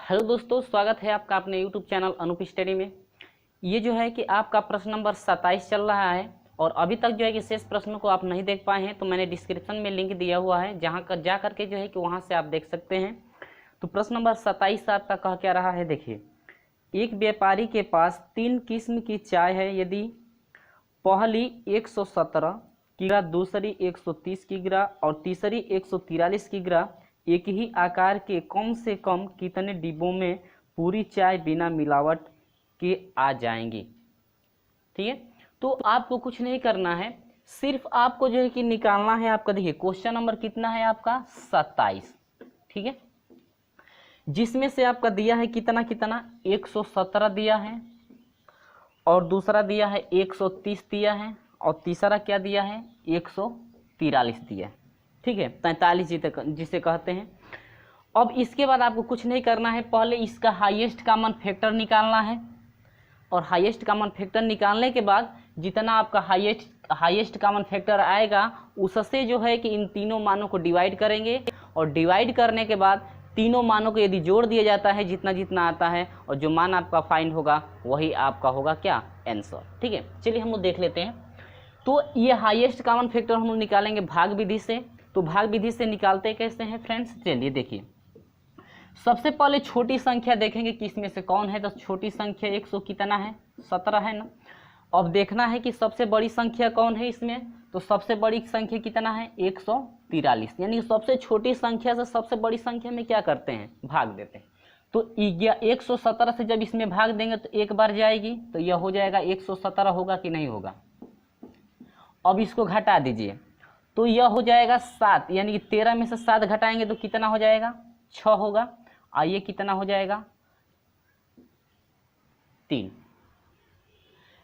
Hello दोस्तों, स्वागत है आपका अपने यूट्यूब चैनल अनूप स्टडी में। ये जो है कि आपका प्रश्न नंबर 27 चल रहा है और अभी तक जो है कि शेष प्रश्नों को आप नहीं देख पाए हैं तो मैंने डिस्क्रिप्शन में लिंक दिया हुआ है, जहां कर जा करके जो है कि वहां से आप देख सकते हैं। तो प्रश्न नंबर 27 आपका कह क्या रहा है, देखिए। एक व्यापारी के पास 3 किस्म की चाय है। यदि पहली 117 किग्रा, दूसरी 130 किग्रा और तीसरी 143 किग्रा एक ही आकार के कम से कम कितने डिब्बों में पूरी चाय बिना मिलावट के आ जाएंगी। ठीक है, तो आपको कुछ नहीं करना है, सिर्फ आपको जो है कि निकालना है आपका। देखिए क्वेश्चन नंबर कितना है आपका 27, ठीक है, जिसमें से आपका दिया है कितना 117 दिया है और दूसरा दिया है 130 दिया है और तीसरा क्या दिया है 143 दिया है। ठीक है, 43 जिसे कहते हैं। अब इसके बाद आपको कुछ नहीं करना है, पहले इसका हाईएस्ट कॉमन फैक्टर निकालना है और हाईएस्ट कॉमन फैक्टर निकालने के बाद जितना आपका हाईएस्ट कॉमन फैक्टर आएगा उससे जो है कि इन तीनों मानों को डिवाइड करेंगे और डिवाइड करने के बाद तीनों मानों को यदि जोड़ दिया जाता है जितना जितना आता है और जो मान आपका फाइंड होगा वही आपका होगा क्या आंसर। ठीक है, चलिए हम लोग देख लेते हैं। तो ये हाईएस्ट कॉमन फैक्टर हम लोग निकालेंगे भाग विधि से। तो भाग विधि से निकालते कैसे हैं फ्रेंड्स, चलिए देखिए। सबसे पहले छोटी संख्या देखेंगे कि इसमें से कौन है। तो छोटी संख्या 100 कितना है 17 है ना। अब देखना है कि सबसे बड़ी संख्या कौन है इसमें। तो सबसे बड़ी संख्या कितना है 143, यानी सबसे छोटी संख्या से सबसे बड़ी संख्या में क्या करते हैं भाग देते हैं। तो 117 से जब इसमें भाग देंगे तो एक बार जाएगी, तो यह हो जाएगा 117 होगा कि नहीं होगा। अब इसको घटा दीजिए तो यह हो जाएगा 7, यानी कि 13 में से 7 घटाएंगे तो कितना हो जाएगा 6 होगा। आइए कितना हो जाएगा 3,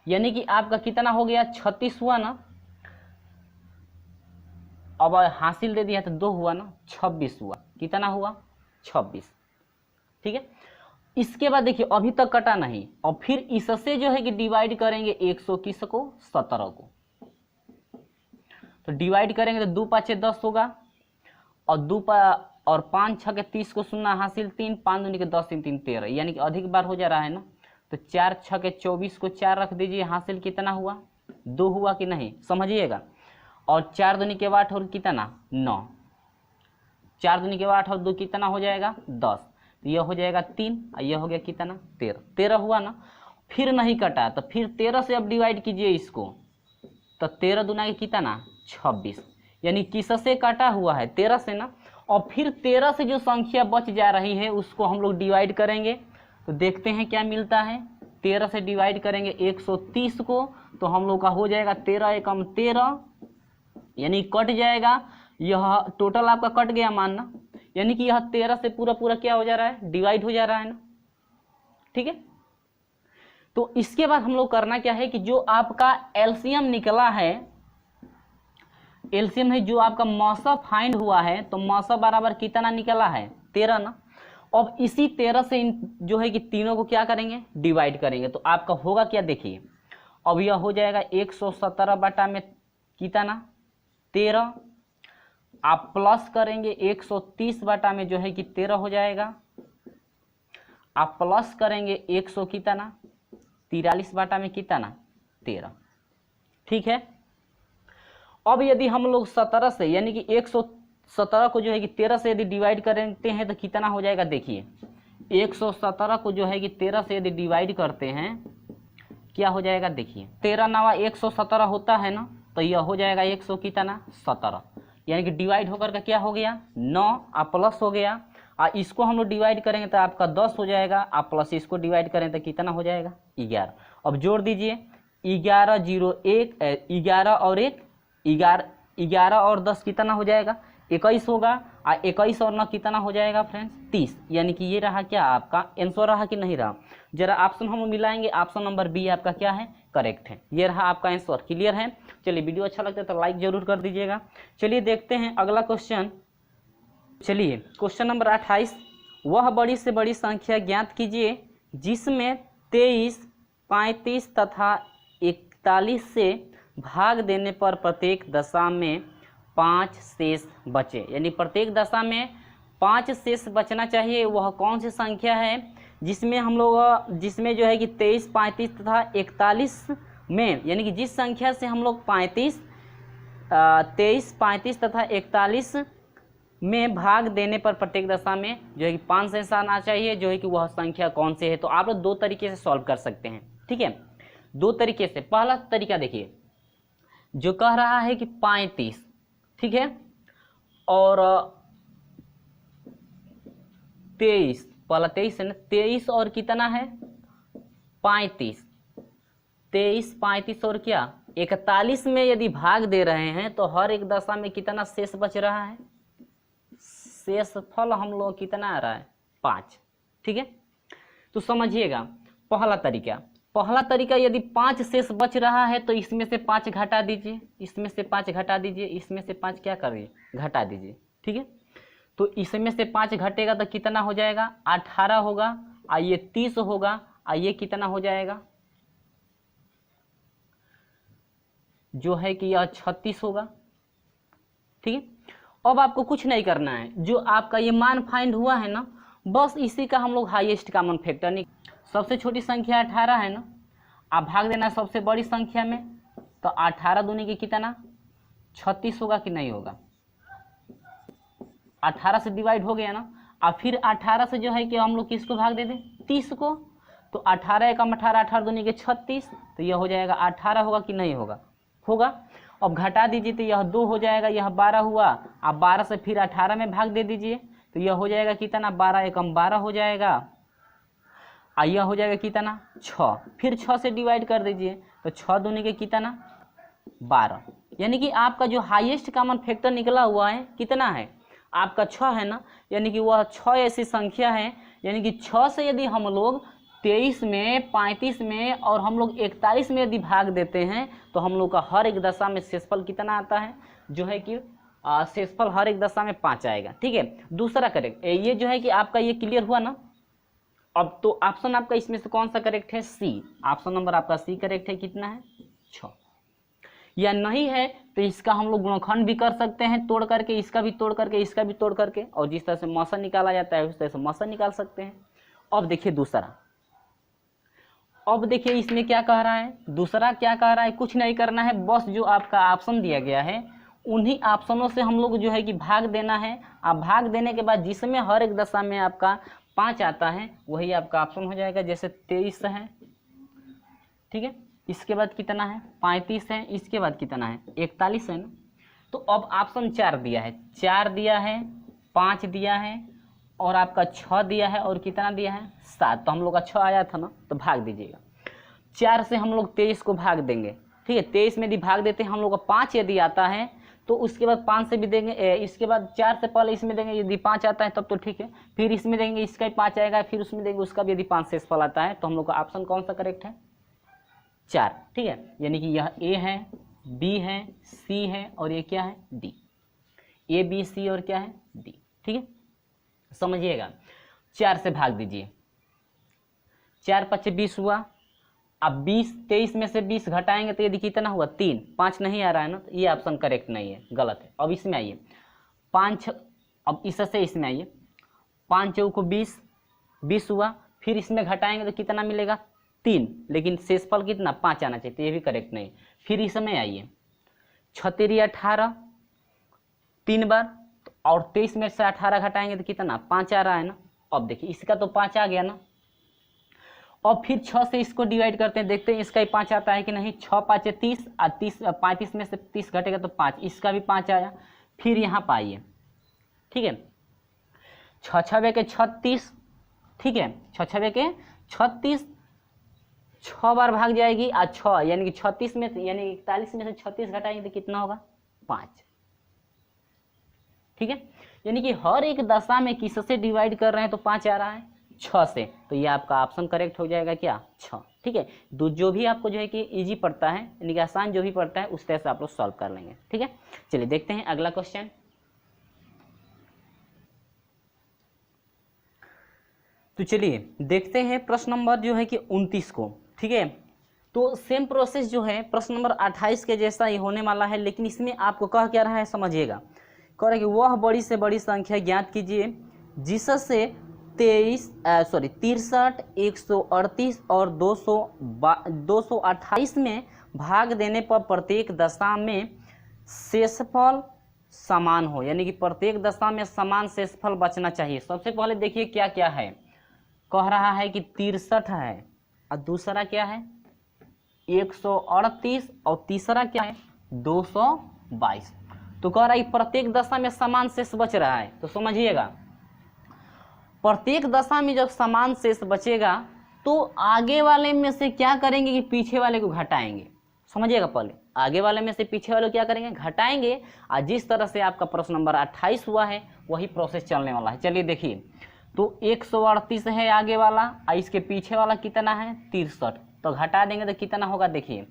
यानी कि आपका कितना हो गया 36 हुआ ना। अब हासिल दे दिया तो 2 हुआ ना, 26 हुआ। कितना हुआ 26। ठीक है, इसके बाद देखिए अभी तक कटा नहीं और फिर इससे जो है कि डिवाइड करेंगे 121 को 17 को। तो डिवाइड करेंगे तो 2 5 10 होगा और 5 6 के 30 को सुनना हासिल 3, 5 दूनी के 10 3 3 13, यानी कि अधिक बार हो जा रहा है ना। तो 4 6 के 24 को 4 रख दीजिए, हासिल कितना हुआ 2 हुआ कि नहीं समझिएगा। और 4 दूनी के 8 और कितना 9, 4 दूनी के 8 और 2 कितना हो जाएगा 10। तो यह हो जाएगा 3 और यह हो गया कितना 13 हुआ ना। फिर नहीं कटा तो फिर 13 से अब डिवाइड कीजिए इसको, तो 13 दूना के कितना 26, यानी किससे काटा हुआ है 13 से ना। और फिर 13 से जो संख्या बच जा रही है उसको हम लोग डिवाइड करेंगे तो देखते हैं क्या मिलता है। 13 से डिवाइड करेंगे 130 को तो हम लोग का हो जाएगा 13 एकम 13, यानी कट जाएगा। यह टोटल आपका कट गया मानना, यानी कि यह 13 से पूरा पूरा क्या हो जा रहा है डिवाइड हो जा रहा है ना। ठीक है, तो इसके बाद हम लोग करना क्या है कि जो आपका एलसीएम निकला है, एलसीएम है जो आपका मौसा फाइंड हुआ है, तो मौसा बराबर कितना निकला है 13 ना। अब इसी 13 से जो है कि तीनों को क्या करेंगे डिवाइड करेंगे तो आपका होगा क्या देखिए। अब यह हो जाएगा 117 बटा में कितना 13, आप प्लस करेंगे 130 बटा में जो है कि 13 हो जाएगा, आप प्लस करेंगे 100 कितना 43 बटा में कितना 13। ठीक है, अब यदि हम लोग 17 से यानी कि 117 को जो है कि 13 से यदि डिवाइड करते हैं तो कितना हो जाएगा देखिए। 117 को जो है कि 13 से यदि डिवाइड करते हैं क्या हो जाएगा देखिए। 13 नवा 117 होता है ना, तो यह हो जाएगा 100 कितना 17, यानी कि डिवाइड होकर का क्या हो गया 9 और प्लस हो गया। और इसको हम लोग डिवाइड करेंगे तो आपका 10 हो जाएगा, आप प्लस इसको डिवाइड करें तो कितना हो जाएगा 11। अब जोड़ दीजिए 11 0 1 11 और 1 11 और 10 कितना हो जाएगा 21 होगा। और 21 और 9 कितना हो जाएगा फ्रेंड्स 30, यानी कि ये रहा क्या आपका आंसर रहा कि नहीं रहा। जरा ऑप्शन हम मिलाएंगे, ऑप्शन नंबर बी आपका क्या है करेक्ट है। ये रहा आपका आंसर। क्लियर है, चलिए वीडियो अच्छा लगता है तो लाइक जरूर कर दीजिएगा। चलिए देखते हैं अगला क्वेश्चन। चलिए क्वेश्चन नंबर 28, वह बड़ी से बड़ी संख्या ज्ञात कीजिए जिसमें 23 35 तथा 41 से भाग देने पर प्रत्येक दशा में 5 शेष बचे, यानी प्रत्येक दशा में 5 शेष बचना चाहिए, वह कौन सी संख्या है जिसमें हम लोग जिसमें जो है कि 23, 35 तथा 41 में, यानी कि जिस संख्या से हम लोग 23, 35 तथा 41 में भाग देने पर प्रत्येक दशा में जो है कि 5 शेष आना चाहिए, जो है कि वह संख्या कौन सी है। तो आप लोग 2 तरीके से सॉल्व कर सकते हैं, ठीक है, 2 तरीके से। पहला तरीका देखिए, जो कह रहा है कि 35, ठीक है, और 23, पहला 23 है ना, 23 और कितना है 35, 23, 35 और क्या 41 में यदि भाग दे रहे हैं तो हर एक दशा में कितना शेष बच रहा है, शेषफल हम लोग कितना आ रहा है 5, ठीक है। तो समझिएगा पहला तरीका यदि 5 शेष बच रहा है तो इसमें से 5 घटा दीजिए, इसमें से 5 घटा दीजिए, इसमें से 5 क्या करिए घटा दीजिए, ठीक है। तो इसमें से 5 घटेगा तो कितना हो जाएगा 18 होगा, आइए 30 होगा, आइए कितना हो जाएगा जो है कि यह 36 होगा, ठीक है। अब आपको कुछ नहीं करना है, जो आपका ये मान फाइंड हुआ है ना, बस इसी का हम लोग हाईएस्ट कॉमन फैक्टर नहीं, सबसे छोटी संख्या 18 है ना, आप भाग देना सबसे बड़ी संख्या में, तो 18 दूनी की कितना 36 होगा कि नहीं होगा, 18 से डिवाइड हो गया ना। अब फिर 18 से जो है कि हम लोग किसको भाग दे दें 30 को, तो 18 एकम 18, 18 दूनी के 36, तो यह हो जाएगा 18 होगा कि नहीं होगा, होगा। अब घटा दीजिए तो यह 2 हो जाएगा, यह 12 हुआ, आप 12 से फिर 18 में भाग दे दीजिए तो यह हो जाएगा कितना 12 एकम 12 हो जाएगा, और यह हो जाएगा कितना 6, फिर 6 से डिवाइड कर दीजिए तो 6 दूनी के कितना 12, यानी कि आपका जो हाईएस्ट कॉमन फैक्टर निकला हुआ है कितना है आपका 6 है ना, यानी कि वह 6 ऐसी संख्या है, यानी कि 6 से यदि हम लोग 23 में 35 में और हम लोग 41 में यदि भाग देते हैं तो हम लोग का हर एक दशा में शेषफल कितना आता है, जो है कि शेषफल हर एक दशा में 5 आएगा, ठीक है। दूसरा करेक्ट, ये जो है कि आपका ये क्लियर हुआ ना। अब तो ऑप्शन आपका इसमें से कौन सा करेक्ट है, सी, ऑप्शन नंबर आपका सी करेक्ट है, कितना है 6, या नहीं है तो इसका हम लोग गुणनखंड भी कर सकते हैं, तोड़ करके, इसका भी तोड़ करके, इसका भी तोड़ करके, और जिस तरह से मौसा निकाला जाता है उस तरह से मौसा निकाल सकते हैं। अब देखिए दूसरा, अब देखिए इसमें क्या कह रहा है, दूसरा क्या कह रहा है, कुछ नहीं करना है, बस जो आपका ऑप्शन दिया गया है उन्हीं ऑप्शनों से हम लोग जो है कि भाग देना है। आप भाग देने के बाद जिसमें हर एक दशा में आपका 5 आता है वही आपका ऑप्शन हो जाएगा, जैसे 23 है, ठीक है, इसके बाद कितना है 35 है, इसके बाद कितना है 41 है ना। तो अब ऑप्शन 4 दिया है, 4 दिया है, 5 दिया है, और आपका 6 दिया है, और कितना दिया है 7, तो हम लोग का 6 आया था ना, तो भाग दीजिएगा। 4 से हम लोग 23 को भाग देंगे, ठीक है, 23 में यदि भाग देते हैं हम लोग का 5 यदि आता है तो उसके बाद 5 से भी देंगे, इसके बाद 4 से पहले इसमें देंगे, यदि 5 आता है तब तो ठीक है, फिर इसमें देंगे, इसका भी 5 आएगा, फिर उसमें देंगे, उसका भी यदि 5 शेषफल आता है तो हम लोग का ऑप्शन कौन सा करेक्ट है 4, ठीक है। यानी कि यह ए है, बी है, सी है, और ये क्या है डी, ए बी सी और क्या है डी, ठीक है, समझिएगा। 4 से भाग दीजिए, 4 5 20 हुआ, अब 20 23 में से 20 घटाएंगे तो यदि कितना हुआ 3, 5 नहीं आ रहा है ना, तो ये ऑप्शन करेक्ट नहीं है, गलत है। अब इसमें आइए 5, अब इससे इसमें आइए 5 चौको 20, 20 हुआ, फिर इसमें घटाएंगे तो कितना मिलेगा 3, लेकिन शेषफल कितना 5 आना चाहिए, तो ये भी करेक्ट नहीं। फिर इसमें आइए 6 3 18, 3 बार, और 23 में से 18 घटाएंगे तो कितना 5 आ रहा है ना। अब देखिए इसका तो 5 आ गया ना, और फिर 6 से इसको डिवाइड करते हैं, देखते हैं इसका ही 5 आता है कि नहीं। 6 5 30, और 35 में से 30 घटेगा तो 5, इसका भी 5 आया। फिर यहाँ पाइए, ठीक है, 6 6 के 36, ठीक है, 6 6 के 36, 6 बार भाग जाएगी, और 6 यानी कि 36 में से, यानी 41 में से 36 घटाएंगे तो कितना होगा 5, ठीक है। यानी कि हर एक दशा में किससे डिवाइड कर रहे हैं तो 5 आ रहा है 6 से, तो ये आपका ऑप्शन करेक्ट हो जाएगा क्या 6, ठीक है। जो भी आपको जो है कि इजी पड़ता है, यानी कि आसान जो भी पड़ता है उस तरह से आप लोग सॉल्व कर लेंगे, ठीक है। चलिए देखते हैं अगला क्वेश्चन। तो चलिए देखते हैं प्रश्न नंबर जो है कि 29 को, ठीक है। तो सेम प्रोसेस जो है प्रश्न नंबर 28 के जैसा ही होने वाला है, लेकिन इसमें आपको कह क्या रहा है समझिएगा। कह रहा है कि वह बड़ी से बड़ी संख्या ज्ञात कीजिए जिससे 63, 138 और 228 में भाग देने पर प्रत्येक दशा में शेषफल समान हो, यानी कि प्रत्येक दशा में समान शेषफल बचना चाहिए। सबसे पहले देखिए क्या क्या है, कह रहा है कि 63 है और दूसरा क्या है 138 और तीसरा क्या है 222। तो कह रहा है प्रत्येक दशा में समान शेष बच रहा है। तो समझिएगा प्रत्येक दशा में जब समान शेष बचेगा तो आगे वाले में से क्या करेंगे कि पीछे वाले को घटाएंगे। समझिएगा, पहले आगे वाले में से पीछे वाले क्या करेंगे घटाएंगे। और जिस तरह से आपका प्रश्न नंबर 28 हुआ है वही प्रोसेस चलने वाला है। चलिए देखिए, तो 138 है आगे वाला और इसके पीछे वाला कितना है 63। तो घटा देंगे तो कितना होगा, देखिए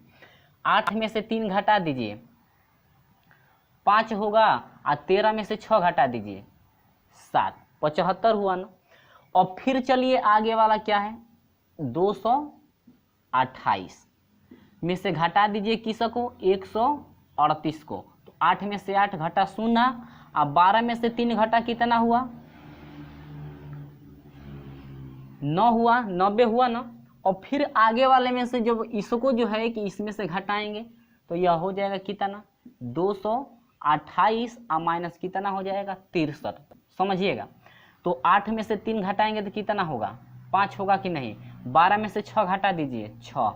8 में से 3 घटा दीजिए 5 होगा और 13 में से 6 घटा दीजिए 7, 75 हुआ ना। और फिर चलिए आगे वाला क्या है 228 में से घटा दीजिए किसको 138 को। तो 8 में से 8 घटा 0 और 12 में से 3 घटा कितना हुआ 9 हुआ, 90 हुआ ना। और फिर आगे वाले में से जब इसको जो है कि इसमें से घटाएंगे तो यह हो जाएगा कितना 228 और माइनस कितना हो जाएगा 63। समझिएगा, तो 8 में से 3 घटाएंगे तो कितना होगा 5 होगा कि नहीं। 12 में से 6 घटा दीजिए 6,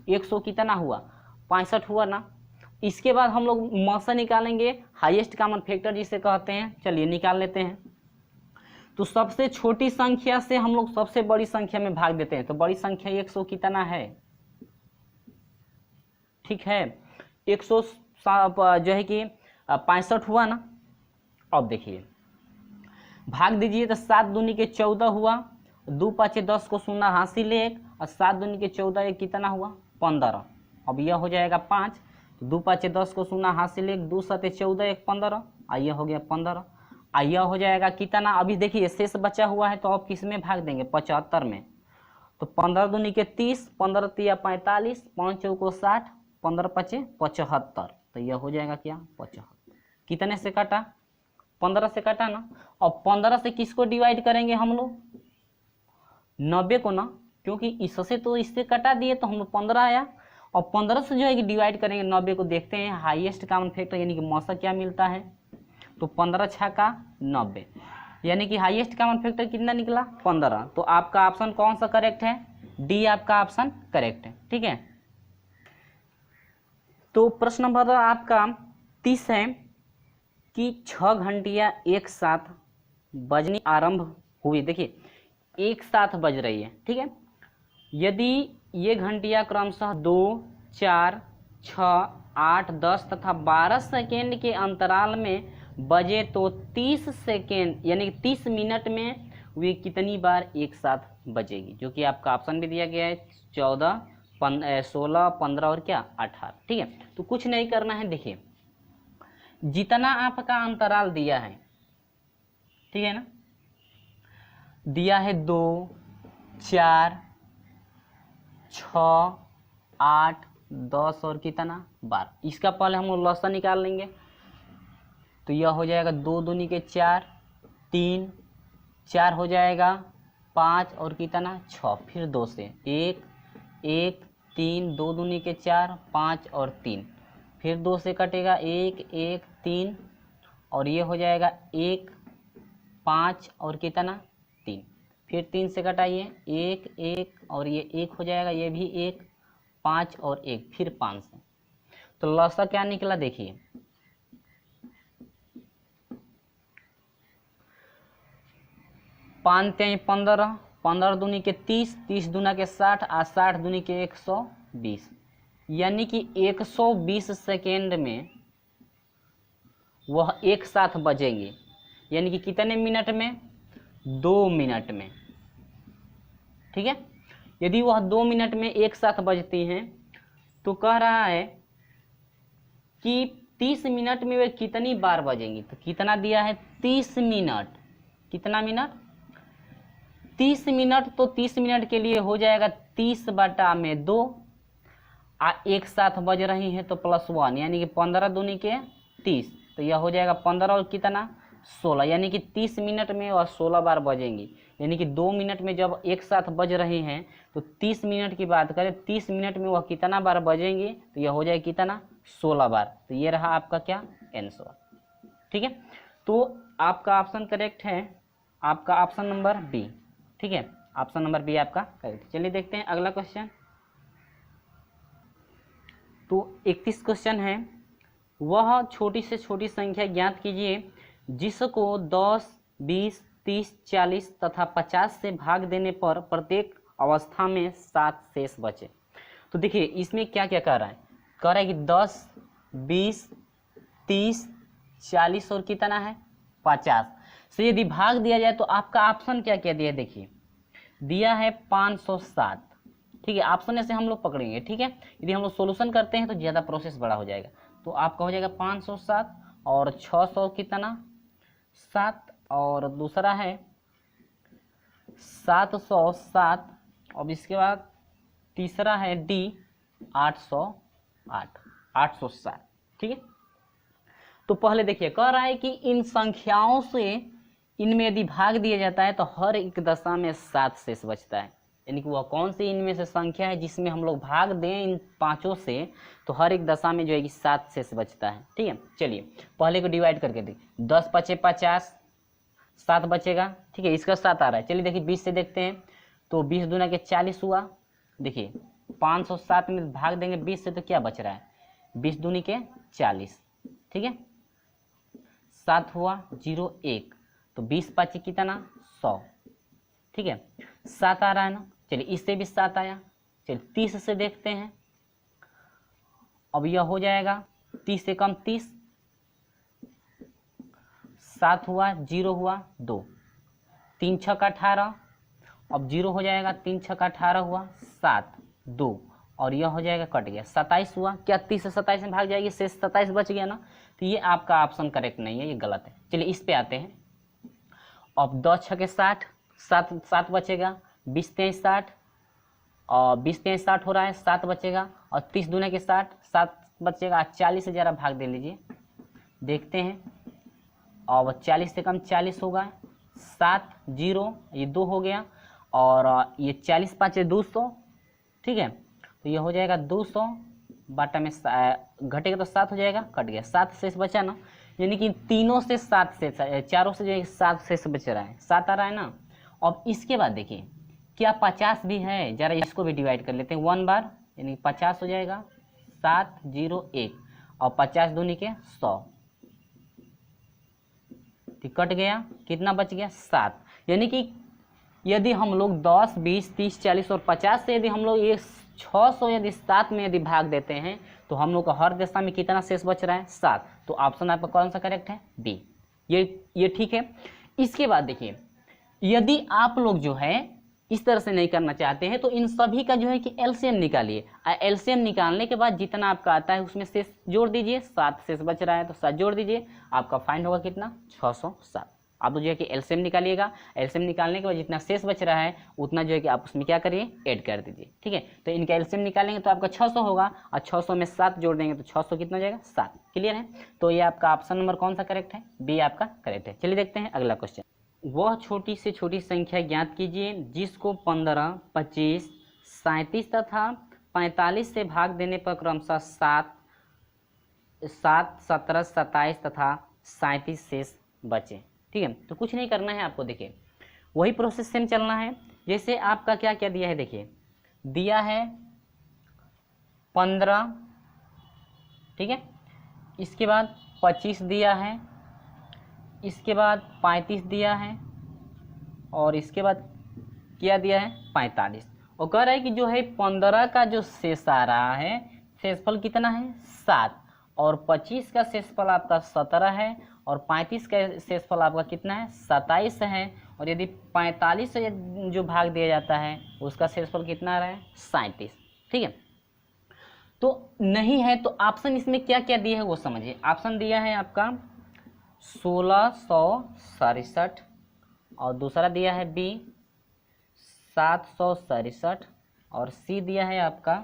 100 कितना हुआ 65 हुआ ना। इसके बाद हम लोग मौसा निकालेंगे, हाईएस्ट कॉमन फैक्टर जिसे कहते हैं। चलिए निकाल लेते हैं। तो सबसे छोटी संख्या से हम लोग सबसे बड़ी संख्या में भाग देते हैं। तो बड़ी संख्या 100 कितना है, ठीक है 100 जो है कि 65 हुआ ना। अब देखिए भाग दीजिए तो 7 दूनी के 14 हुआ, 2 5 10 को 0 हासिल 1 और 7 दूनी के 14 एक कितना हुआ 15। अब यह हो जाएगा 5, तो 2 5 10 को 0 हासिल 1, 2 7 14 एक 15 और यह हो गया 15। और यह हो जाएगा कितना, अभी देखिए शेष बचा हुआ है तो अब किस में भाग देंगे 75 में। तो 15 दूनी के 30, 15 तिया 45, 5 चौको 60, 15 5 75। तो यह हो जाएगा क्या 75। कितने से काटा 15 से काटा ना। और 15 से किसको डिवाइड करेंगे हम लोग 90 को ना, क्योंकि इससे तो इससे कटा दिए तो हम लोग 15 आया। और 15 से जो है कि डिवाइड करेंगे 90 को। देखते हैं हाईएस्ट कॉमन फैक्टर यानी कि मौसा क्या मिलता है। तो 15 छक्का 90, यानी कि हाईएस्ट कॉमन फैक्टर कितना निकला 15। तो आपका ऑप्शन कौन सा करेक्ट है, डी आपका ऑप्शन करेक्ट है, ठीक है। तो प्रश्न नंबर आपका 30 है कि 6 घंटियां एक साथ बजनी आरंभ हुई। देखिए एक साथ बज रही है, ठीक है। यदि ये घंटियां क्रमशः 2, 4, 6, 8, 10 तथा 12 सेकेंड के अंतराल में बजे तो 30 सेकेंड यानी 30 मिनट में वे कितनी बार एक साथ बजेगी, जो कि आपका ऑप्शन भी दिया गया है 14, 16, 15 और क्या 18, ठीक है। तो कुछ नहीं करना है, देखिए जितना आपका अंतराल दिया है, ठीक है ना, दिया है 2, 4, 6, 8, 10 और कितना 12। इसका पहले हम लोग लसा निकाल लेंगे। तो यह हो जाएगा 2 दूनी के 4, 3, 4 हो जाएगा 5 और कितना 6, फिर 2 से 1, 1, 3, 2 दूनी के 4, 5 और 3, फिर 2 से कटेगा 1, 1, 3 और ये हो जाएगा 1, 5 और कितना 3, फिर 3 से कटाइए 1, 1 और ये 1 हो जाएगा, ये भी 1, 5 और 1 फिर 5 से। तो लसा क्या निकला देखिए 5 3 15, 15 दूनी के 30, 30 दूना के 60 और 60 दूनी के 120, यानी कि 120 सेकेंड में वह एक साथ बजेंगे। यानी कि कितने मिनट में 2 मिनट में, ठीक है। यदि वह 2 मिनट में एक साथ बजती हैं तो कह रहा है कि 30 मिनट में वे कितनी बार बजेंगी। तो कितना दिया है 30 मिनट, कितना मिनट 30 मिनट। तो 30 मिनट के लिए हो जाएगा 30/2 एक साथ बज रही हैं तो +1 यानी कि 15 दूनी के 30, तो यह हो जाएगा 15 और कितना 16, यानी कि 30 मिनट में वह 16 बार बजेंगी। यानी कि 2 मिनट में जब एक साथ बज रही हैं तो 30 मिनट की बात करें, 30 मिनट में वह कितना बार बजेंगी, तो यह हो जाए कितना, 16 बार। तो ये रहा आपका क्या, आंसर। ठीक है, तो आपका ऑप्शन करेक्ट है, आपका ऑप्शन नंबर बी। ठीक है, ऑप्शन नंबर बी आपका करेक्ट। चलिए देखते हैं अगला क्वेश्चन। तो 31 क्वेश्चन है, वह छोटी से छोटी संख्या ज्ञात कीजिए जिसको 10, 20, 30, 40 तथा 50 से भाग देने पर प्रत्येक अवस्था में 7 शेष बचे। तो देखिए इसमें क्या क्या कर रहा है, कह रहा है कि 10, 20, 30, 40 और कितना है 50 से यदि भाग दिया जाए तो आपका ऑप्शन क्या क्या दिया, देखिए दिया है 507। ठीक है, ऑप्शन ऐसे हम लोग पकड़ेंगे। ठीक है, यदि हम लोग सोल्यूशन करते हैं तो ज़्यादा प्रोसेस बड़ा हो जाएगा। तो आपका हो जाएगा 507 और 600 कितना 7, और दूसरा है 707, और इसके बाद तीसरा है डी 808, 807। ठीक है, तो पहले देखिए कह रहा है कि इन संख्याओं से इनमें यदि भाग दिया जाता है तो हर एक दशा में 7 शेष बचता है। यानी कि वह कौन सी इनमें से संख्या है जिसमें हम लोग भाग दें इन पांचों से तो हर एक दशा में जो है कि 7 शेष बचता है। ठीक है, चलिए पहले को डिवाइड करके देखिए, 10 पचे 50, 7 बचेगा। ठीक है, इसका 7 आ रहा है। चलिए देखिए 20 से देखते हैं, तो 20 दूना के 40 हुआ। देखिए 507 में भाग देंगे 20 से तो क्या बच रहा है, 20 दूनी के 40। ठीक है, 7 हुआ 0 1, तो 20 पाँच कितना 100। ठीक है, 7 आ रहा है ना, चलिए इससे भी 7 आया। चलिए 30 से देखते हैं, अब यह हो जाएगा 30 से कम 30, 7 हुआ 0 हुआ 2, 3 छक 18, अब 0 हो जाएगा, 3 छक 18 हुआ 7 2, और यह हो जाएगा कट गया 27 हुआ। क्या 30 से 27 में भाग जाएगी, शेष 27 बच गया ना। तो ये आपका ऑप्शन करेक्ट नहीं है, ये गलत है। चलिए इस पे आते हैं। अब 10 छके 60, 7 बचेगा, 20 23 60, और 20 23 60 हो रहा है, 7 बचेगा, और 30 दूने के 60, 7 बचेगा। 40 से ज़रा भाग दे लीजिए, देखते हैं। और 40 से कम 40 होगा, 7 0, ये 2 हो गया, और ये 40 5 200। ठीक है, तो ये हो जाएगा 200 बाटा में घटेगा तो 7 हो जाएगा, कट गया 7 शेष बचा ना। यानी कि तीनों से 7 शेष, चारों से जो है 7 शेष बच रहा है, 7 आ रहा है ना। अब इसके बाद देखिए क्या 50 भी है, जरा इसको भी डिवाइड कर लेते हैं 1 बार, यानी 50 हो जाएगा 7 0 1, और 50 दूनी के 100, तो कट गया, कितना बच गया 7। यानी कि यदि हम लोग 10 20 30 40 और 50 से यदि हम लोग ये 600 यदि 7 में यदि भाग देते हैं तो हम लोग का हर दशा में कितना शेष बच रहा है 7। तो ऑप्शन आपका कौन सा करेक्ट है, बी। ये ठीक है। इसके बाद देखिए यदि आप लोग जो है इस तरह से नहीं करना चाहते हैं तो इन सभी का जो है कि एलसीएम निकालिए। एलसीएम निकालने के बाद जितना आपका आता है उसमें शेष जोड़ दीजिए, 7 शेष बच रहा है तो 7 जोड़ दीजिए, आपका फाइंड होगा कितना 607। आप जो है कि एलसीएम निकालिएगा, एलसीएम निकालने के बाद जितना शेष बच रहा है उतना जो है कि आप उसमें क्या करिए, ऐड कर दीजिए। ठीक है, तो इनका एलसीएम निकालेंगे तो आपका 600 होगा, और 600 में 7 जोड़ देंगे तो 600 कितना हो जाएगा 7। क्लियर है, तो ये आपका ऑप्शन नंबर कौन सा करेक्ट है, बी आपका करेक्ट है। चलिए देखते हैं अगला क्वेश्चन। वह छोटी से छोटी संख्या ज्ञात कीजिए जिसको 15, 25, 37 तथा 45 से भाग देने पर क्रमशः 7, 17, 27 तथा 37 शेष बचे। ठीक है, तो कुछ नहीं करना है आपको, देखिए वही प्रोसेस सेम चलना है। जैसे आपका क्या क्या दिया है, देखिए दिया है 15, ठीक है, इसके बाद 25 दिया है, इसके बाद 35 दिया है, और इसके बाद क्या दिया है 45। और कह रहा है कि जो है 15 का जो शेष आ रहा है, शेषफल कितना है 7, और 25 का शेषफल आपका 17 है, और 35 का शेषफल आपका कितना है 27 है, और यदि 45 से जो भाग दिया जाता है उसका शेषफल कितना आ रहा है 37। ठीक है, तो नहीं है तो ऑप्शन इसमें क्या क्या दिया है वो समझिए। ऑप्शन दिया है आपका 1667, और दूसरा दिया है बी 767, और सी दिया है आपका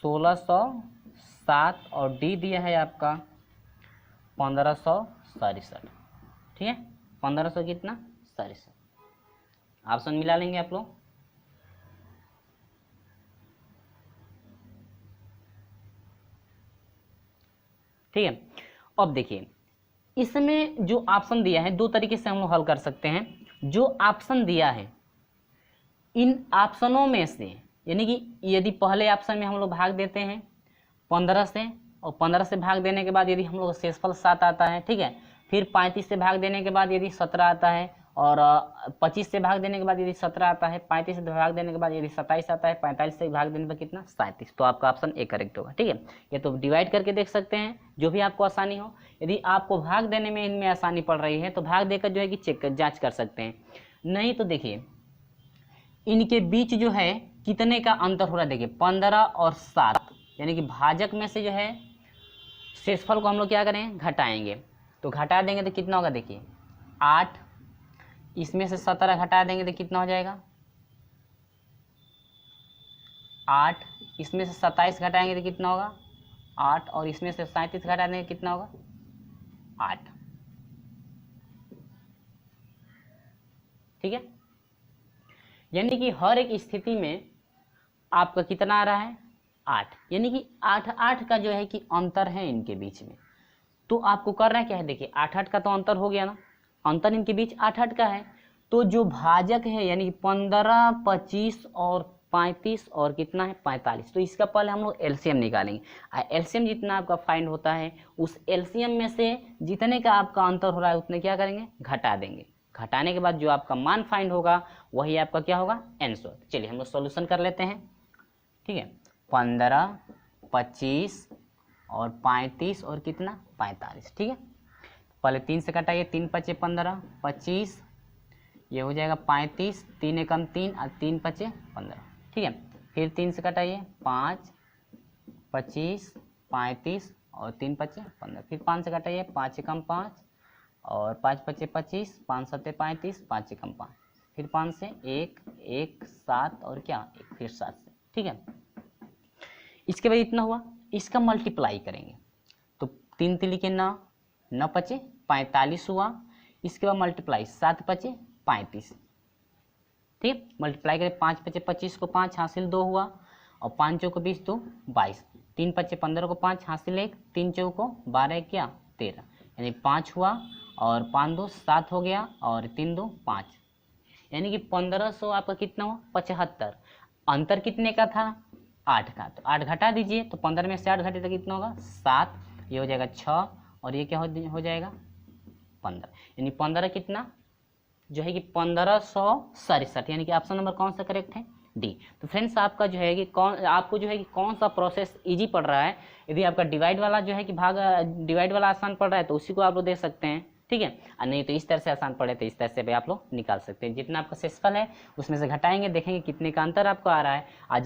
1607, और डी दिया है आपका 1567। ठीक है, 1500 कितना 67। ऑप्शन मिला लेंगे आप लोग। ठीक है, अब देखिए इसमें जो ऑप्शन दिया है दो तरीके से हम लोग हल कर सकते हैं। जो ऑप्शन दिया है इन ऑप्शनों में से, यानी कि यदि पहले ऑप्शन में हम लोग भाग देते हैं 15 से, और 15 से भाग देने के बाद यदि हम लोग शेषफल 7 आता है, ठीक है, फिर 35 से भाग देने के बाद यदि 17 आता है, और 25 से भाग देने के बाद यदि 17 आता है, 35 से भाग देने के बाद यदि 27 आता है, 45 से भाग देने पर कितना 37, तो आपका ऑप्शन ए करेक्ट होगा। ठीक है, ये तो डिवाइड करके देख सकते हैं जो भी आपको आसानी हो। यदि आपको भाग देने में इनमें आसानी पड़ रही है तो भाग देकर जो है कि चेक कर जाँच कर सकते हैं। नहीं तो देखिए इनके बीच जो है कितने का अंतर हो रहा है, देखिए 15 और 7, यानी कि भाजक में से जो है शेषफल को हम लोग क्या करें घटाएंगे, तो घटा देंगे तो कितना होगा, देखिए 8, इसमें से 17 घटा देंगे तो कितना हो जाएगा 8, इसमें से 27 घटाएंगे तो कितना होगा 8, और इसमें से 37 घटा देंगे कितना होगा 8। ठीक है, यानी कि हर एक स्थिति में आपका कितना आ रहा है 8, यानी कि 8 का जो है कि अंतर है इनके बीच में। तो आपको करना क्या है, देखिए 8 का तो अंतर हो गया ना, अंतर इनके बीच 8 का है, तो जो भाजक है यानी कि 15, 25 और 35 और कितना है 45, तो इसका पहले हम लोग एलसीएम निकालेंगे। एलसीएम जितना आपका फाइंड होता है उस एलसीएम में से जितने का आपका अंतर हो रहा है उतने क्या करेंगे घटा देंगे। घटाने के बाद जो आपका मान फाइंड होगा वही आपका क्या होगा आंसर। चलिए हम लोग सॉल्यूशन कर लेते हैं। ठीक है, 15, 25 और 35 और कितना 45। ठीक है, पहले 3 से कटाइए, 3 पचे 15, 25, ये हो जाएगा 35, 3 एकम 3 और 3 पचे 15। ठीक है, फिर 3 से कटाइए 5, 25, 35 और 3 पचे 15, फिर 5 से कटाइए 5 एकम 5 और 5 पचे 25, 5 सत्ते 35, 5 एकम 5, फिर 5 से 1, 1, 7 और क्या 1, फिर 7 से। ठीक है, इसके बाद इतना हुआ, इसका मल्टीप्लाई करेंगे तो 3 तिलिके 9, 9 पचे 45 हुआ, इसके बाद मल्टीप्लाई 7 पचे 35। ठीक है, मल्टीप्लाई करें 5 पचे 25 को 5 हासिल 2 हुआ, और 5 चौको 20 2 22, 3 पचे 15 को 5 हासिल 1, 3 चौको 12 क्या 13, यानी 5 हुआ, और 5 2 7 हो गया, और 3 2 5, यानी कि 1500 आपका कितना हुआ 75। अंतर कितने का था 8 का, तो 8 घटा दीजिए, तो 15 में से 8 घटे तो कितना होगा 7, ये हो जाएगा 6, और ये क्या हो जाएगा 15, यानी 15 कितना जो है कि 1567, यानी कि ऑप्शन नंबर कौन सा करेक्ट है डी। तो फ्रेंड्स आपका जो है कि आपको जो है कि कौन सा प्रोसेस इजी पड़ रहा है, यदि आपका डिवाइड वाला जो है कि डिवाइड वाला आसान पड़ रहा है तो उसी को आप लोग दे सकते हैं। ठीक है, और नहीं तो इस तरह से आसान पड़े तो इस तरह से भी आप लोग निकाल सकते हैं। जितना आपका शेषफल है उसमें से घटाएंगे, देखेंगे कितने का अंतर आपको आ रहा है, और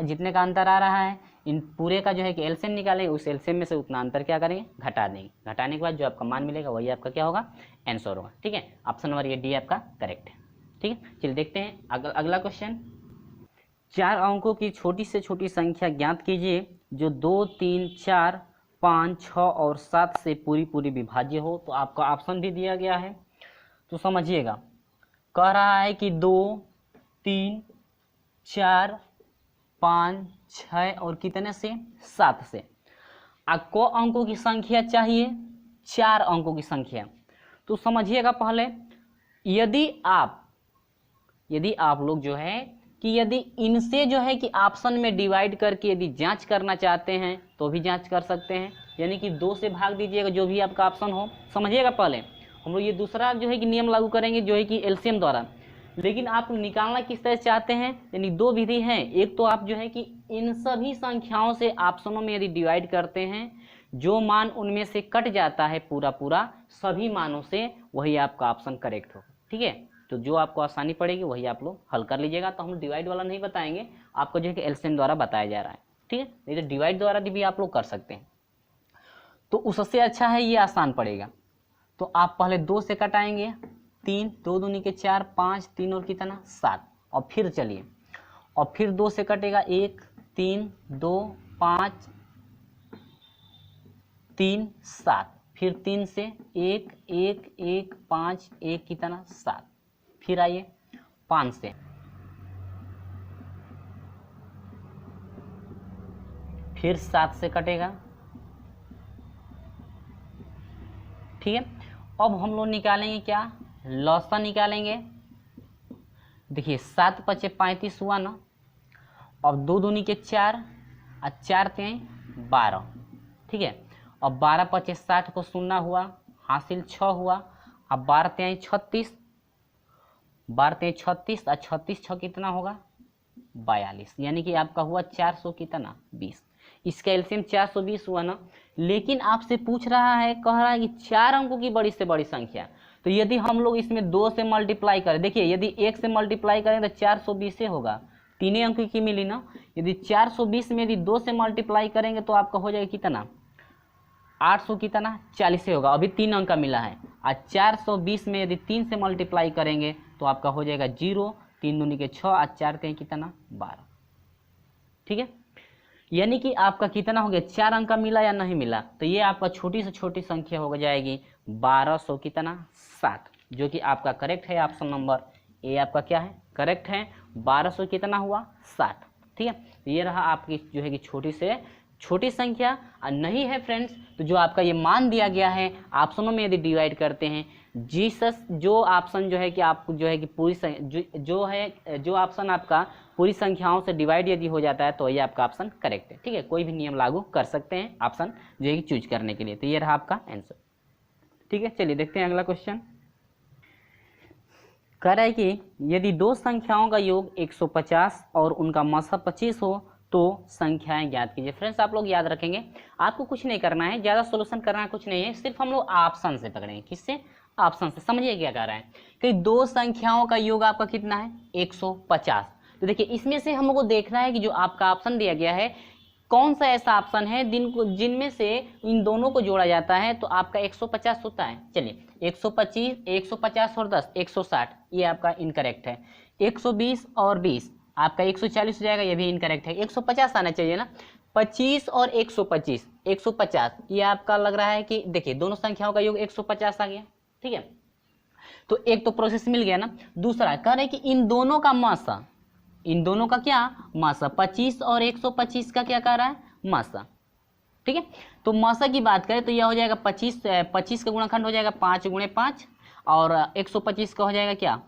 जितने का अंतर आ रहा है इन पूरे का जो है कि एलसीएम निकालेंगे, उस एलसीएम में से उतना अंतर क्या करेंगे घटा देंगे। घटाने के बाद जो आपका मान मिलेगा वही आपका क्या होगा आंसर होगा। ठीक है, ऑप्शन नंबर ये डी आपका करेक्ट है। ठीक है, चलिए देखते हैं अगला क्वेश्चन। 4 अंकों की छोटी से छोटी संख्या ज्ञात कीजिए जो 2, 3, 4, 5, 6 और 7 से पूरी विभाज्य हो। तो आपका ऑप्शन भी दिया गया है, तो समझिएगा। कह रहा है कि 2, 3, 4, 5, 6 और कितने से 7 से आपको अंकों की संख्या चाहिए 4 अंकों की संख्या। तो समझिएगा पहले, यदि आप लोग जो है कि यदि इनसे जो है कि ऑप्शन में डिवाइड करके यदि जांच करना चाहते हैं तो भी जांच कर सकते हैं, यानी कि 2 से भाग दीजिएगा जो भी आपका ऑप्शन हो। समझिएगा पहले हम लोग ये दूसरा जो है कि नियम लागू करेंगे जो है कि एलसीएम द्वारा, लेकिन आप निकालना किस तरह चाहते हैं, यानी 2 विधि हैं। एक तो आप जो है कि इन सभी संख्याओं से ऑप्शनों में यदि डिवाइड करते हैं, जो मान उनमें से कट जाता है पूरा सभी मानों से, वही आपका ऑप्शन करेक्ट होगा। ठीक है, तो जो आपको आसानी पड़ेगी वही आप लोग हल कर लीजिएगा। तो हम डिवाइड वाला नहीं बताएंगे, आपको जो है कि एलसीएम द्वारा बताया जा रहा है। ठीक है, नहीं तो डिवाइड द्वारा भी आप लोग कर सकते हैं, तो उससे अच्छा है ये आसान पड़ेगा। तो आप पहले 2 से कटाएंगे, 3, 2 दूनी के 4, 5, 3 और कितना 7, और फिर चलिए, और फिर 2 से कटेगा 1, 3, 2, 5, 3, 7, फिर 3 से 1 1 1 5 1 कितना 7, फिर आइए 5 से, फिर 7 से कटेगा, ठीक है। अब हम लोग निकालेंगे क्या, लौसा निकालेंगे। देखिए 7 पचे 35 हुआ ना, अब 2 दूनी के 4 और 4 तें 12, ठीक है। अब 12 पचे 60 को शून्य हुआ, हासिल 6 हुआ। अब 12 तें 36, 12 तें 36 और 36 6 कितना होगा 42, यानी कि आपका हुआ 400 कितना 20। इसका एलसीएम 420 हुआ ना। लेकिन आपसे पूछ रहा है, कह रहा है कि 4 अंकों की बड़ी से बड़ी संख्या, तो यदि हम लोग इसमें 2 से मल्टीप्लाई करें, देखिए यदि 1 से मल्टीप्लाई करें तो 420 होगा, 3 अंक की मिली ना। यदि 420 में यदि 2 से मल्टीप्लाई करेंगे तो आपका हो जाएगा कितना 800 कितना 40 होगा, अभी 3 अंक का मिला है। और 420 में यदि 3 से मल्टीप्लाई करेंगे तो आपका हो जाएगा 0, 3 दूनी के 6 और 4 तें कितना 12, ठीक है। यानी कि आपका कितना हो गया 4 अंक का मिला या नहीं मिला, तो ये आपका छोटी से छोटी संख्या हो जाएगी 1200 कितना 60, जो कि आपका करेक्ट है। ऑप्शन नंबर ए आपका क्या है करेक्ट है, 1200 कितना हुआ 60, ठीक है। तो ये रहा आपकी जो है कि छोटी से छोटी संख्या। नहीं है फ्रेंड्स तो जो आपका ये मान दिया गया है ऑप्शनों में यदि डिवाइड करते हैं, जीसस जो ऑप्शन जो है कि आपको जो है कि पूरी जो ऑप्शन आपका पूरी संख्याओं से डिवाइड यदि हो जाता है तो ये आपका ऑप्शन करेक्ट है, ठीक है। कोई भी नियम लागू कर सकते हैं ऑप्शन जो है कि चूज करने के लिए। तो ये रहा आपका आंसर, ठीक है। चलिए देखते हैं अगला क्वेश्चन। कह रहा है कि यदि दो संख्याओं का योग 150 और उनका मसा 25 हो तो संख्याएं ज्ञात कीजिए। फ्रेंड्स आप लोग याद रखेंगे, आपको कुछ नहीं करना है, ज़्यादा सोल्यूशन करना है कुछ नहीं है, सिर्फ हम लोग ऑप्शन से पकड़ेंगे। किससे ऑप्शन से, समझिए क्या कह रहा है कि दो संख्याओं का योग आपका कितना है 150। तो देखिए इसमें से हमको देखना है कि जो आपका ऑप्शन दिया गया है कौन सा ऐसा ऑप्शन है जिनमें से इन दोनों को जोड़ा जाता है तो आपका 150 होता है। चलिए 125, 150 और 10 160, ये आपका इनकरेक्ट है। 120 और 20 आपका 140 हो जाएगा, ये भी इनकरेक्ट है। 150 आना चाहिए ना, 25 और 125 150, ये आपका लग रहा है कि देखिए दोनों संख्याओं का योग 150 आ गया, ठीक है। तो एक तो प्रोसेस मिल गया ना। दूसरा कह रहे हैं कि इन दोनों का मासा, इन दोनों का क्या मासा, 25 और 125 का क्या कह रहा है मासा, ठीक है। तो मासा की बात करें तो यह हो जाएगा 25 का गुणनखंड हो जाएगा 5 गुणे 5 और 125 का हो जाएगा क्या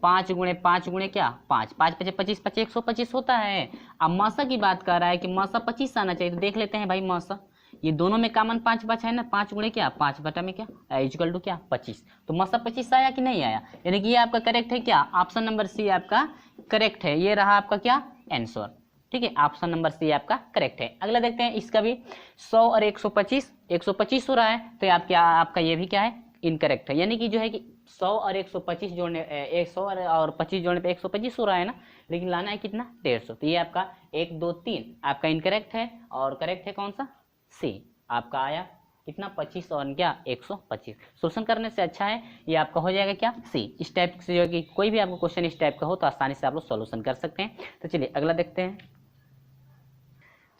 5 गुणे 5 गुणे क्या 5, 5 पचे 25, 25 125 होता है। अब मासा की बात कर रहा है कि मासा 25 आना चाहिए, तो देख लेते हैं भाई मासा, ये दोनों में कॉमन 5 बचा है ना, 5 गुणे क्या 5 बटा में क्या इक्वल टू क्या 25, तो मासा 25 आया कि नहीं आया, यानी कि ये आपका करेक्ट है क्या, ऑप्शन नंबर सी आपका करेक्ट है। ये रहा आपका क्या आंसर, ठीक है, ऑप्शन नंबर सी आपका करेक्ट है। अगला देखते हैं इसका भी 100 और 125, 125 हो रहा है तो आपका ये भी क्या है इनकरेक्ट है, यानी कि जो है कि 100 और 125 जोड़ने 100 और 25 जोड़ने पे 125 हो रहा है ना, लेकिन लाना है कितना 150, तो ये आपका 1 2 3 आपका इनकरेक्ट है और करेक्ट है कौन सा सी आपका आया कितना 25 और क्या 125। सोल्यूशन करने से अच्छा है ये आपका हो जाएगा क्या सी। इस टाइप से जो है कि कोई भी आपको क्वेश्चन इस टाइप का हो तो आसानी से आप लोग सोल्यूशन कर सकते हैं। तो चलिए अगला देखते हैं।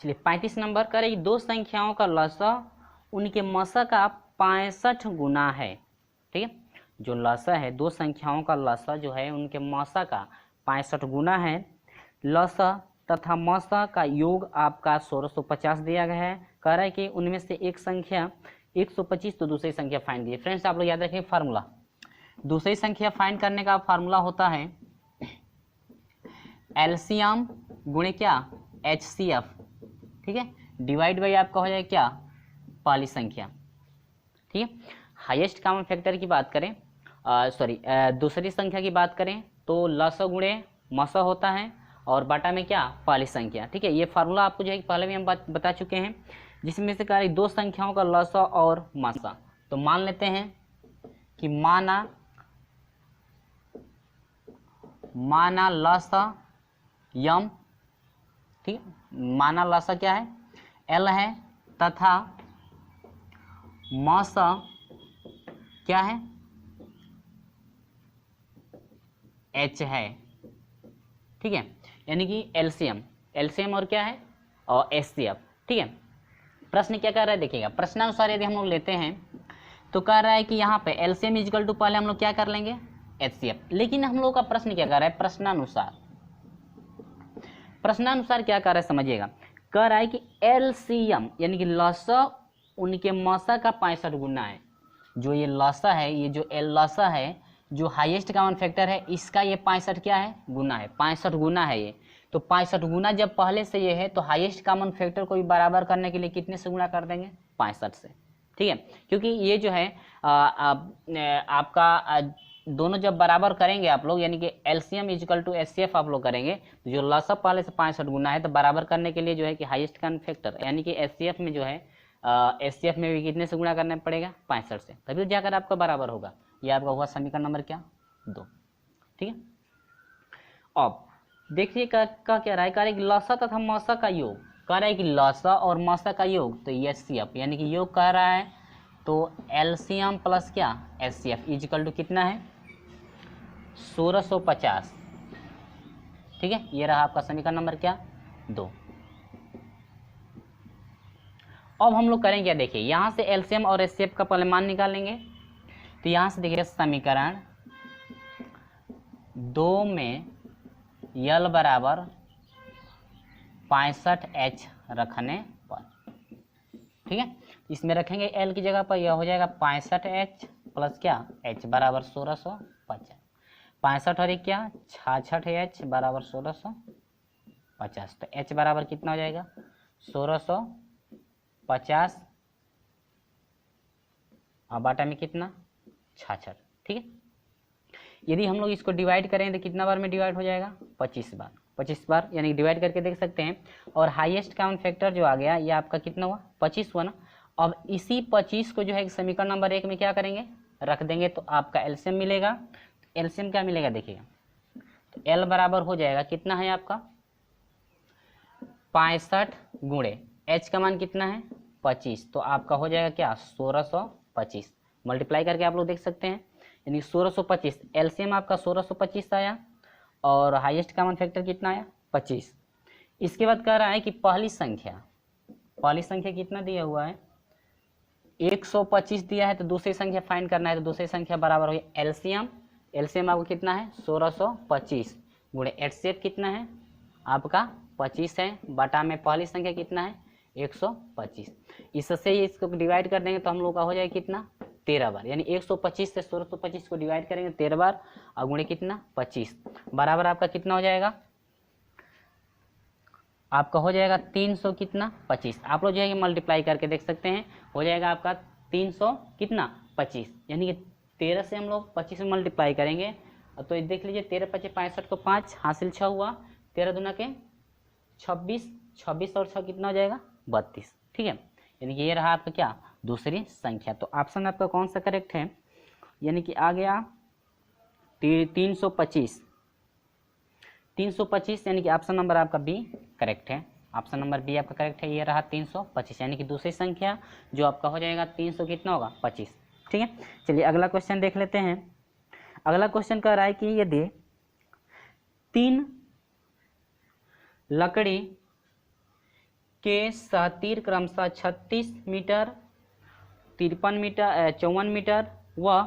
चलिए 35 नंबर का रही, दो संख्याओं का लसा उनके मसा का 65 गुना है, ठीक है। जो लसा है दो संख्याओं का लसा जो है उनके मसा का 65 गुना है। लसा तथा मसा का योग आपका 1650 दिया गया है। कह रहा है कि उनमें से एक संख्या 125 तो दूसरी संख्या फाइंड कीजिए। फ्रेंड्स आप लोग याद रखें फार्मूला, दूसरी संख्या फाइंड करने का फार्मूला होता है एलसीएम गुणे क्या एचसीएफ, ठीक है, डिवाइड बाई आपका हो जाए क्या पहली संख्या, ठीक है। हाईएस्ट कॉमन फैक्टर की बात करें दूसरी संख्या की बात करें तो लस गुणे मस होता है और बाटा में क्या पहली संख्या, ठीक है। ये फार्मूला आपको जो है पहले भी हम बता चुके हैं, जिसमें से कह दो संख्याओं का लस और मसा। तो मान लेते हैं कि माना लस यम, ठीक है, माना लसा क्या है एल है तथा मसा क्या है एच है, ठीक है, यानी कि एलसीएम और क्या है और एचसीएफ, ठीक है। प्रश्न क्या कर रहा है देखिएगा, प्रश्नानुसार यदि हम लोग लेते हैं तो कह रहा है कि यहाँ पे एलसीएम इक्वल टू पहले हम लोग क्या कर लेंगे एचसीएफ, लेकिन हम लोग का प्रश्न क्या कर रहा है प्रश्नानुसार, प्रश्नानुसार क्या कर रहा है समझिएगा, कह रहा है कि एलसीएम यानी कि लसा उनके मसा का 65 गुना है। जो ये लसा है, ये जो एल लसा है जो हाईएस्ट कॉमन फैक्टर है इसका ये 65 क्या है गुना है, 65 गुना है ये। तो 65 गुना जब पहले से ये है तो हाईएस्ट कॉमन फैक्टर को भी बराबर करने के लिए कितने से गुना कर देंगे 65 से, ठीक है। क्योंकि ये जो है आपका दोनों जब बराबर करेंगे आप लोग यानी कि एलसीएम इक्वल टू एचसीएफ आप लोग करेंगे तो जो लसा पहले से 65 गुना है तो बराबर करने के लिए जो है कि हाईएस्ट कॉमन फैक्टर यानी कि एचसीएफ में जो है एचसीएफ में भी कितने से गुणा करना पड़ेगा 65 से, तभी जाकर आपका बराबर होगा। ये आपका हुआ समीकरण नंबर क्या 2, ठीक है। अब देखिए क्या रहा है, कह रहा है कि लसा तथा मसा का योग, कह रहा है कि लसा और मसा का योग तो एचसीएफ यानी कि योग कह रहा है तो एलसीएम प्लस क्या एचसीएफ इक्वल टू कितना है 1650, ठीक है। ये रहा आपका समीकरण नंबर क्या 2। अब हम लोग करेंगे क्या देखिए, यहाँ से एलसीएम और एचसीएफ का पहले मान निकालेंगे। तो यहाँ से देखिए समीकरण 2 में यल बराबर 65H रखने पर, ठीक है। इसमें रखेंगे एल की जगह पर, यह हो जाएगा 65H प्लस क्या H बराबर 1650, 65 और एक क्या 66H बराबर 1650। तो H बराबर कितना हो जाएगा 1650 और बाटा में कितना 66, ठीक है। यदि हम लोग इसको डिवाइड करें तो कितना बार में डिवाइड हो जाएगा 25 बार, 25 बार यानी डिवाइड करके देख सकते हैं। और हाईएस्ट कॉमन फैक्टर जो आ गया ये आपका कितना हुआ 25 हुआ ना। अब इसी 25 को जो है समीकरण नंबर 1 में क्या करेंगे रख देंगे तो आपका एलसीएम मिलेगा। एलसीएम क्या मिलेगा देखिएगा, तो एल बराबर हो जाएगा कितना है आपका 65 गुणे एच का मान कितना है 25, तो आपका हो जाएगा क्या 1625। मल्टीप्लाई करके आप लोग देख सकते हैं यानी 1625 एलसीएम आपका 1625 आया और हाईएस्ट कॉमन फैक्टर कितना आया 25। इसके बाद कह रहा है कि पहली संख्या कितना दिया हुआ है 125 दिया है, तो दूसरी संख्या फाइंड करना है। तो दूसरी संख्या बराबर होगी एलसीएम आपको कितना है 1625 गुणे एचसीएफ कितना है आपका 25 है, बटा में पहली संख्या कितना है 125। इससे इसको डिवाइड कर देंगे तो हम लोग का हो जाएगा कितना 13 बार, यानी 125 से 1625 को डिवाइड करेंगे 13 बार और गुणे कितना 25 बराबर आपका कितना हो जाएगा, आपका हो जाएगा 300 कितना 25। आप लोग जो है मल्टीप्लाई करके देख सकते हैं हो जाएगा आपका 300 कितना 25, यानी कि 13 से हम लोग 25 में मल्टीप्लाई करेंगे तो ये देख लीजिए 13 25 65 को 5 हासिल 6 हुआ, 13 दूना के 26, 26 और 6 कितना हो जाएगा 32, ठीक है। यानी कि ये रहा आपका क्या दूसरी संख्या। तो ऑप्शन आपका कौन सा करेक्ट है, यानी कि आ गया 325 यानी कि ऑप्शन नंबर आपका बी करेक्ट है। ऑप्शन नंबर बी आपका करेक्ट है, ये रहा 325 यानी कि दूसरी संख्या जो आपका हो जाएगा 300 कितना होगा 25, ठीक है। चलिए अगला क्वेश्चन देख लेते हैं। अगला क्वेश्चन कह रहा है कि यदि 3 लकड़ी के सतीर क्रमशः 36 मीटर 53 मीटर 54 मीटर व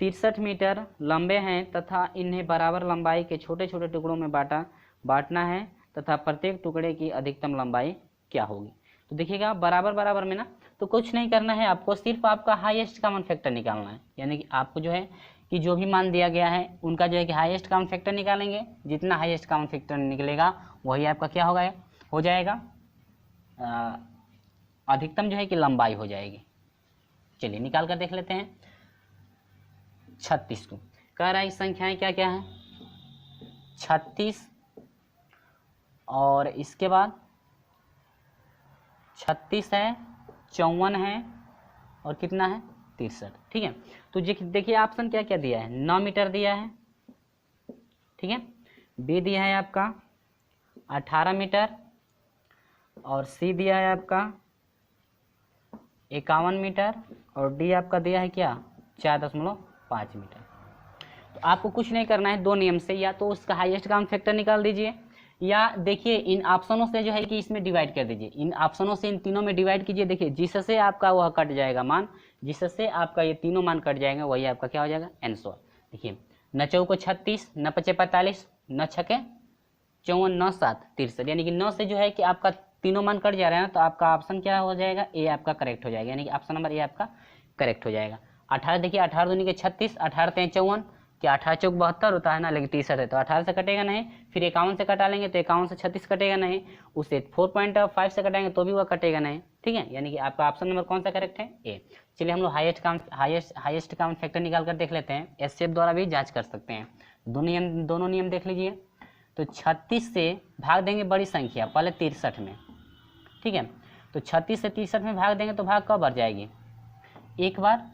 63 मीटर लंबे हैं तथा इन्हें बराबर लंबाई के छोटे छोटे टुकड़ों में बांटना है तथा प्रत्येक टुकड़े की अधिकतम लंबाई क्या होगी। तो देखिएगा बराबर में ना, तो कुछ नहीं करना है आपको, सिर्फ आपका हाईएस्ट कॉमन फैक्टर निकालना है। यानी कि आपको जो है कि जो भी मान दिया गया है उनका जो है कि हाईएस्ट कॉमन फैक्टर निकालेंगे, जितना हाईएस्ट कॉमन फैक्टर निकलेगा वही आपका क्या होगा हो जाएगा अधिकतम जो है कि लंबाई हो जाएगी। चलिए निकाल कर देख लेते हैं। 36 को कह रहा है संख्याएं क्या क्या है 36 और इसके बाद 36 है 54 है और कितना है 63, ठीक है। तो देखिए ऑप्शन क्या क्या दिया है 9 मीटर दिया है, ठीक है। बी दिया है आपका 18 मीटर और सी दिया है आपका 51 मीटर और डी आपका दिया है क्या 4.5 मीटर। तो आपको कुछ नहीं करना है, दो नियम से, या तो उसका हाईएस्ट कॉमन फैक्टर निकाल दीजिए या देखिए इन ऑप्शनों से जो है कि इसमें डिवाइड कर दीजिए, इन ऑप्शनों से इन तीनों में डिवाइड कीजिए। देखिए जिससे आपका वह कट जाएगा मान, जिससे आपका ये तीनों मान कट जाएगा वही आपका क्या हो जाएगा आंसर। देखिए न चौको 36, न पचे 45, न छके 54, 9 7 63, यानी कि 9 से जो है कि आपका तीनों मान कट जा रहे हैं, तो आपका ऑप्शन क्या हो जाएगा, ए आपका करेक्ट हो जाएगा, यानी कि ऑप्शन नंबर ए आपका करेक्ट हो जाएगा। 18 देखिए 18 दूनी के 36, 18 3 54, क्या 18 चौक 72 होता है ना, लेकिन 63 है तो 18 से कटेगा नहीं। फिर 51 से कटा लेंगे तो 51 से 36 कटेगा नहीं, उसे 4.5 से कटाएंगे तो भी वह कटेगा नहीं, ठीक है। यानी कि आपका ऑप्शन नंबर कौन सा करेक्ट है, ए। चलिए हम लोग हाईएस्ट कॉमन फैक्टर निकाल कर देख लेते हैं, एससेप द्वारा भी जांच कर सकते हैं। दोनों नियम देख लीजिए। तो 36 से भाग देंगे बड़ी संख्या पहले 63 में, ठीक है। तो 36 से 63 में भाग देंगे तो भाग कब बढ़ जाएगी, एक बार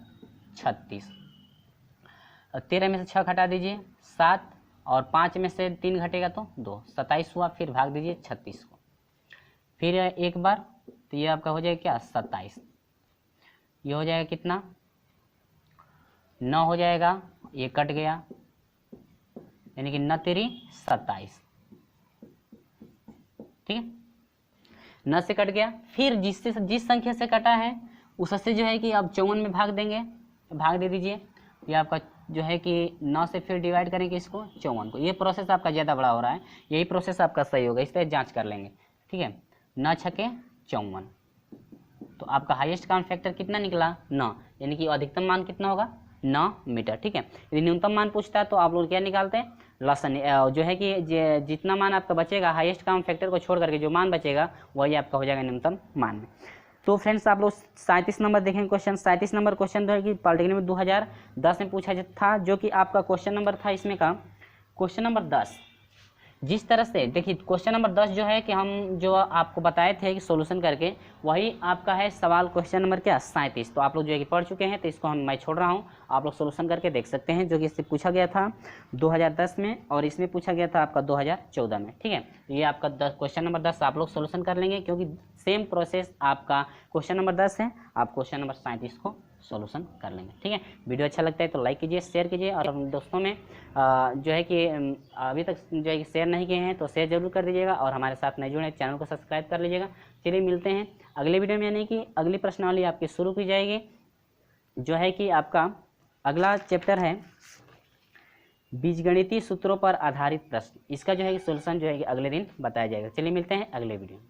36, 13 में से 6 घटा दीजिए 7, और 5 में से 3 घटेगा तो 2, 27 हुआ। फिर भाग दीजिए 36 को, फिर एक बार, तो ये आपका हो जाएगा क्या 27, ये हो जाएगा कितना 9 हो जाएगा, ये कट गया, यानी कि 9 तेरी 27, ठीक है। 9 से कट गया, फिर जिस संख्या से कटा है उससे जो है कि आप 54 में भाग देंगे, भाग दे दीजिए। ये आपका जो है कि 9 से फिर डिवाइड करेंगे इसको 54 को। ये प्रोसेस आपका ज़्यादा बड़ा हो रहा है, यही प्रोसेस आपका सही होगा, इस पर जांच कर लेंगे, ठीक है। 9 छके 54, तो आपका हाईएस्ट कॉमन फैक्टर कितना निकला 9, यानी कि अधिकतम मान कितना होगा 9 मीटर, ठीक है। यदि न्यूनतम मान पूछता है तो आप लोग क्या निकालते हैं, लसन, जो है कि जितना मान आपका बचेगा हाईएस्ट कॉमन फैक्टर को छोड़ करके जो मान बचेगा वही आपका हो जाएगा न्यूनतम मान में। तो फ्रेंड्स आप लोग 37 नंबर देखेंगे क्वेश्चन। 37 नंबर क्वेश्चन जो है कि पॉलिटेक्निक में 2010 में पूछा था, जो कि आपका क्वेश्चन नंबर था इसमें का क्वेश्चन नंबर 10। जिस तरह से देखिए क्वेश्चन नंबर 10 जो है कि हम जो आपको बताए थे कि सॉल्यूशन करके, वही आपका है सवाल क्वेश्चन नंबर क्या 37। तो आप लोग जो है कि पढ़ चुके हैं, तो इसको मैं छोड़ रहा हूँ, आप लोग सॉल्यूशन करके देख सकते हैं, जो कि इससे पूछा गया था 2010 में और इसमें पूछा गया था आपका 2014 में, ठीक है। ये आपका क्वेश्चन नंबर 10 आप लोग सॉल्यूशन कर लेंगे, क्योंकि सेम प्रोसेस आपका क्वेश्चन नंबर 10 है, आप क्वेश्चन नंबर 37 को सॉल्यूशन कर लेंगे, ठीक है। वीडियो अच्छा लगता है तो लाइक कीजिए, शेयर कीजिए, और अपने दोस्तों में जो है कि अभी तक जो है कि शेयर नहीं किए हैं तो शेयर जरूर कर दीजिएगा, और हमारे साथ नहीं जुड़े चैनल को सब्सक्राइब कर लीजिएगा। चलिए मिलते हैं अगले वीडियो में, यानी कि अगली प्रश्नावली आपकी शुरू की जाएगी, जो है कि आपका अगला चैप्टर है बीजगणितीय सूत्रों पर आधारित प्रश्न। इसका जो है कि सॉल्यूशन जो है कि अगले दिन बताया जाएगा। चलिए मिलते हैं अगले वीडियो में।